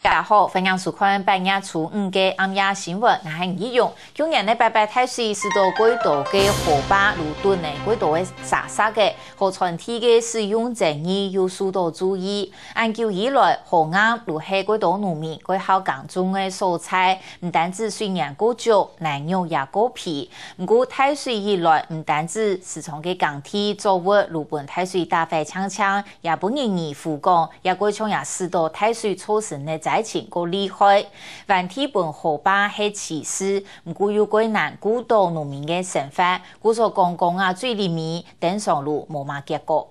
大家好，分享收看8月初5嘅暗夜新闻。我係議用，今年嘅8太歲是到幾多嘅河壩路段呢？幾多嘅沙沙嘅河船體嘅使用爭議要受到注意。研究以來，河岸如係幾多農民佢好耕種嘅蔬菜，唔單止水源過足，內容也過皮。唔過太歲以來，唔單止市場嘅耕地作物，路本太歲大費搶搶，也不願意復工，也過從也使到太歲造成嘅災情個厲害，原體本河壩係歧視，唔過有幾難估到農民嘅生活，故所公共啊最裡面登上路冇乜結果。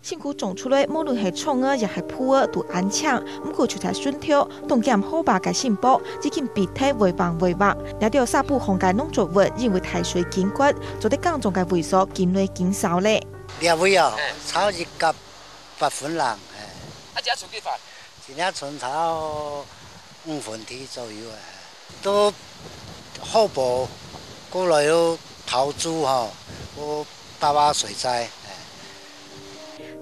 辛苦種出來，無論係蟲兒，也係鋪兒，都安搶。唔過就在順條，東檢河壩嘅信報，已經被睇為棒為棒。有條沙埔紅界農作物，因為太水緊骨，做啲耕種嘅萎縮，見累減少咧。兩位啊，炒一夾8分人，一隻存幾份？一隻存炒5分地左右啊，都河壩過來有投資嚇，有大把水災。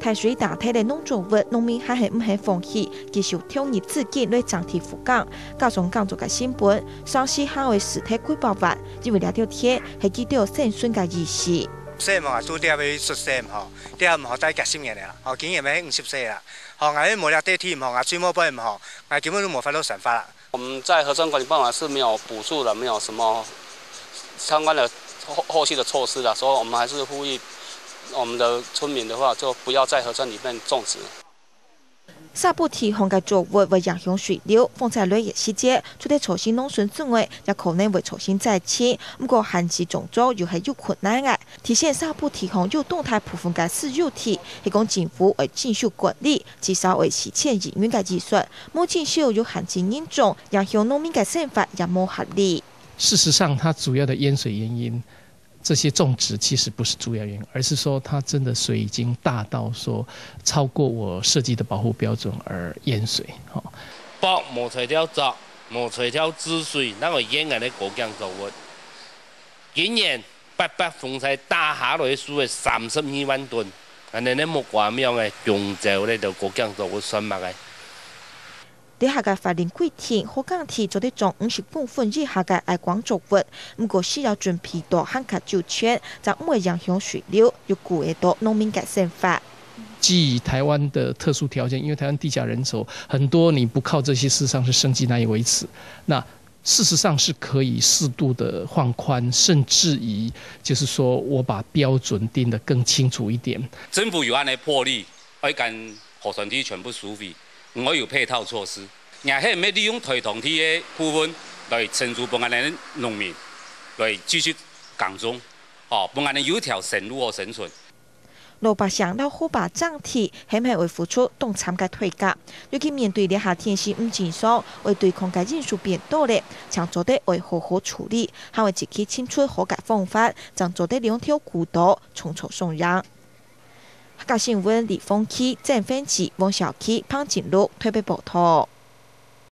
太水大體嘅農作物，農民還係唔係放棄，繼續挑熱資金來漲提復工，加上耕作嘅成本，雙溪下為實體幾百萬，因為兩條鐵係幾條生存嘅意思。細嘛，都啲係出世吼，啲唔好再夾10年啦，吼經驗咪50歲啦，吼我啲冇了地鐵唔好，我水冇杯唔好，我根本都冇法度生活啦。我們在河川管理辦法是沒有補助的，沒有什麼相關的後續的措施的，所以我們還是呼籲我們的村民的話，就不要在河川裡面種植。沙埔堤防嘅作物會影響水流，風災類嘅時節，除咗重新農村種嘅，也可能會重新再起。不過限制種作又係有困難嘅。體現沙埔堤防有動態部分嘅私有地，係講政府會繼續管理，至少會實現營運嘅技術。冇繼續有限制嚴重，影響農民嘅生活也冇合理。事實上，它主要的淹水原因。這些種植其實不是主要原因，而是說它真的水已經大到說超過我設計的保護標準而淹水。北無垂條窄，無垂條治水，那個沿岸的果醬作物，今年8風災打下來數係32萬噸，但係呢木瓜苗嘅種植咧就果醬作物算乜嘅。底下嘅法令規定，河港堤做啲種50公分以下嘅愛光作物，唔過需要準備到限卡周全，就唔會影響水流，又顧得到農民嘅生活。基於台灣的特殊條件，因為台灣地狹人稠，很多你不靠這些，事實上是生計難以維持。那事實上是可以適度的放寬，甚至於就是說我把標準定得更清楚一點。政府有安尼魄力，可以跟河川體全部收費。我有配套措施，也係要利用推動體嘅部分來撐住本岸的農民，來繼續耕種，本岸的有條生路和生存。老百姓到河壩漲堤，係唔係會付出動參嘅推價？尤其面對熱夏天氣唔正常，為對抗嘅因素變多咧，想做得會好好處理，還會自己清出好嘅方法，將做得兩條古道重操送讓。客家新聞李鳳琪、鄭芬琪、王小琪、潘景祿特別報道。